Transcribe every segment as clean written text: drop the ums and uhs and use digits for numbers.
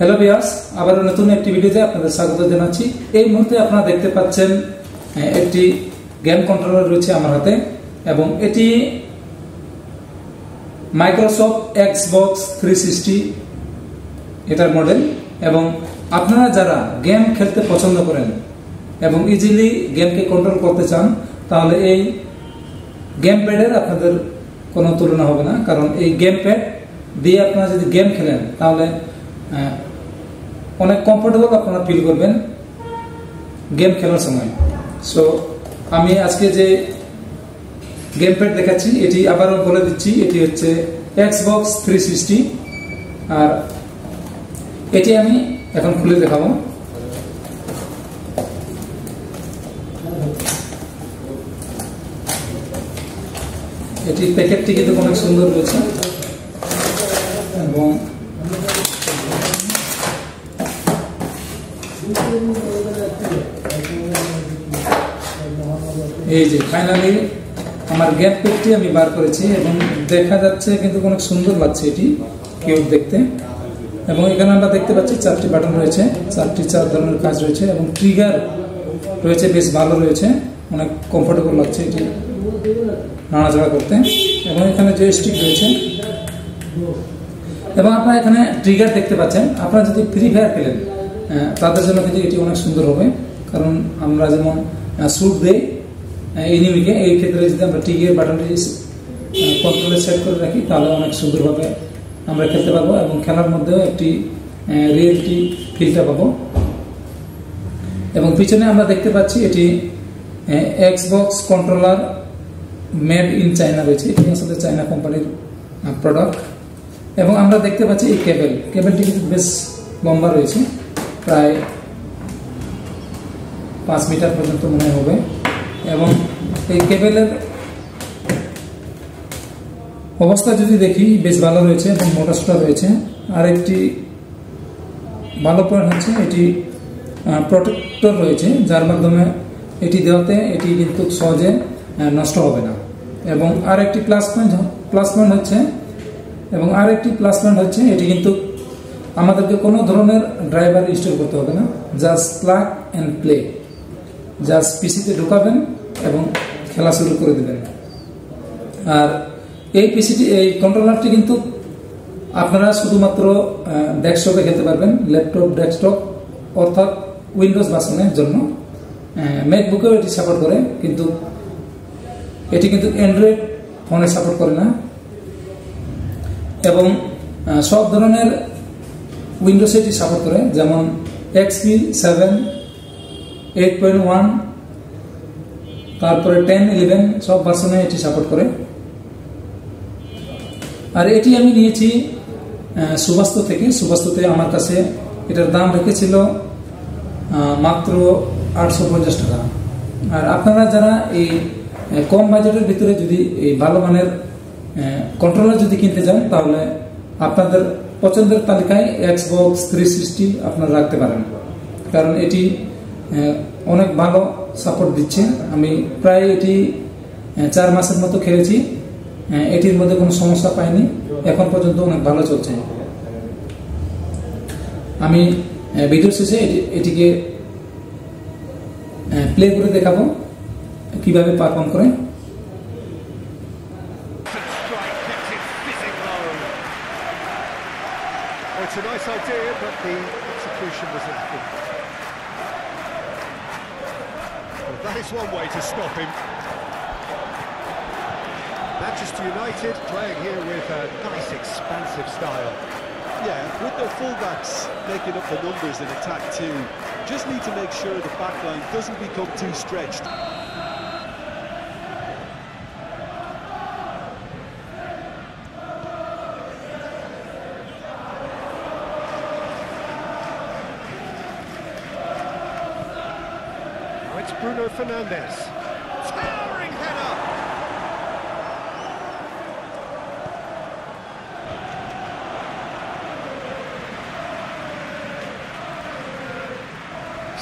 Hello viewers, আবার নতুন একটি ভিডিওতে আপনাদের স্বাগত জানাচ্ছি। এই মুহূর্তে আপনারা দেখতে পাচ্ছেন একটি গেম কন্ট্রোলার রয়েছে আমার হাতে, এবং এটি মাইক্রোসফট এক্সবক্স 360 এটার মডেল। এবং আপনারা যারা গেম খেলতে পছন্দ করেন এবং ইজিলি গেমকে কন্ট্রোল করতে চান, তাহলে এই গেম প্যাডের আপনাদের কোনো তুলনা হবে না। কারণ এই গেম প্যাড দিয়ে আপনারা যদি গেম খেলেন তাহলে অনেক কমফোর্টেবল আপনারা ফিল করবেন গেম খেলার সময়। সো আমি আজকে যে গেম প্যাড দেখাচ্ছি, এটি আবারও বলে দিচ্ছি, এটি হচ্ছে এক্সবক্স 360। আর এটি আমি এখন খুলে দেখাবো। এটি প্যাকেটটি কিন্তু অনেক সুন্দর রয়েছে, এবং এই যে ফাইনালি আমার গেম প্যাডটি আমি বার করেছি, এবং দেখা যাচ্ছে কিন্তু অনেক সুন্দর লাগছে, এটি কিউট দেখতে। এবং এখানে আমরা দেখতে পাচ্ছি 4টি বাটন রয়েছে, 4 ধরনের কাজ রয়েছে, এবং ট্রিগার রয়েছে, বেশ ভালো রয়েছে, অনেক কমফোর্টেবল লাগছে এটি নাড়াচাড়া করতে। এবং এখানে জয়স্টিক রয়েছে, এবং আপনারা এখানে ট্রিগার দেখতে পাচ্ছেন। আপনারা যদি ফ্রি ফায়ার খেলেন তাদের জন্য কিন্তু এটি অনেক সুন্দর হবে, কারণ আমরা যেমন শুট দেই এনিমিকে, এই ক্ষেত্রে যদি আমরা ট্রিগার বাটনটি কন্ট্রোলে সেট করে রাখি তাহলে অনেক সুন্দরভাবে আমরা খেলতে পারবো, এবং খেলার মধ্যেও একটি রিয়েলিটি ফিলটা পাবো। এবং পিছনে আমরা দেখতে পাচ্ছি এটি Xbox controller made in China রয়েছে, এটি আসলে চায়না কোম্পানির প্রোডাক্ট। এবং আমরা দেখতে পাচ্ছি এই কেবলটি কিন্তু বেশ লম্বা রয়েছে, প্রায় 5 মিটার পর্যন্ত মনে হবে। এবং এই কেবলের অবস্থা যদি দেখি বেশ ভালো রয়েছে, এবং মোটরসটা রয়েছে। আর একটি ভালো পয়েন্ট হচ্ছে এটি প্রোটেক্টর রয়েছে, যার মাধ্যমে এটি দেওয়াতে এটি কিন্তু সহজে নষ্ট হবে না। এবং আর একটি প্লাস পয়েন্ট হচ্ছে এটি কিন্তু আমাদেরকে কোনো ধরনের ড্রাইভার ইনস্টল করতে হবে না, just plug and play, just পিসিতে ঢোকাবেন এবং খেলা শুরু করে দেবেন। আর এই কন্ট্রোলারটি কিন্তু আপনারা শুধুমাত্র ডেস্কটপে খেলতে পারবেন, ল্যাপটপ, ডেস্কটপ অর্থাৎ উইন্ডোজ ভার্সনের জন্য। ম্যাকবুকেও এটি সাপোর্ট করে, কিন্তু এটি কিন্তু অ্যান্ড্রয়েড ফোনে সাপোর্ট করে না। এবং সব ধরনের উইন্ডোজে এটি সাপোর্ট করে, যেমন XP 7, 8.1, তারপরে 10, 11 সব ভার্সনে এটি সাপোর্ট করে। আর এটি আমি নিয়েছি সুবাস্তু থেকে। সুবাস্তুতে আমার কাছে এটার দাম রেখেছিল মাত্র 850 টাকা। আর আপনারা যারা এই কম বাজেটের ভিতরে যদি এই ভালো মানের কন্ট্রোলার যদি কিনতে চান, তাহলে আপনাদের পছন্দের তালিকায় এক্সবক্স 360 আপনারা রাখতে পারেন, কারণ এটি অনেক ভালো সাপোর্ট দিচ্ছে। আমি প্রায় এটি 4 মাসের মতো খেলেছি, এটির মধ্যে কোনো সমস্যা পাইনি, এখন পর্যন্ত অনেক ভালো চলছে। আমি ভিডিও শেষে এটিকে প্লে করে দেখাবো কিভাবে পারফর্ম করে। It's a nice idea, but the execution was lacking. Well, that is one way to stop him. Manchester United playing here with a nice expansive style. Yeah, with their fullbacks making up the numbers in attack too, just need to make sure the back line doesn't become too stretched. Now it's Bruno Fernandes. Towering header!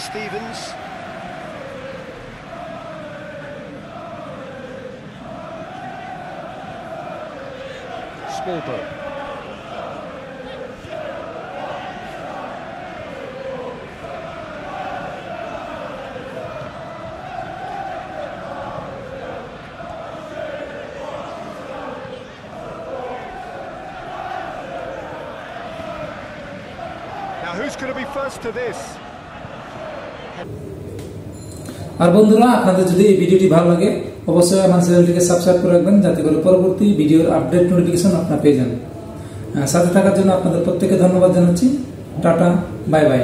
Stevens. Smallbone. Now who's going to be first to this? আর বন্ধুরা, আপনাদের যদি এই ভিডিওটি ভালো লাগে অবশ্যই আমার চ্যানেলটিকে সাবস্ক্রাইব করে রাখবেন, যাতে করে পরবর্তী ভিডিওর আপডেট নোটিফিকেশন আপনারা পেয়ে যান। সাথে থাকার জন্য আপনাদের প্রত্যেককে ধন্যবাদ জানাচ্ছি। Tata, bye bye.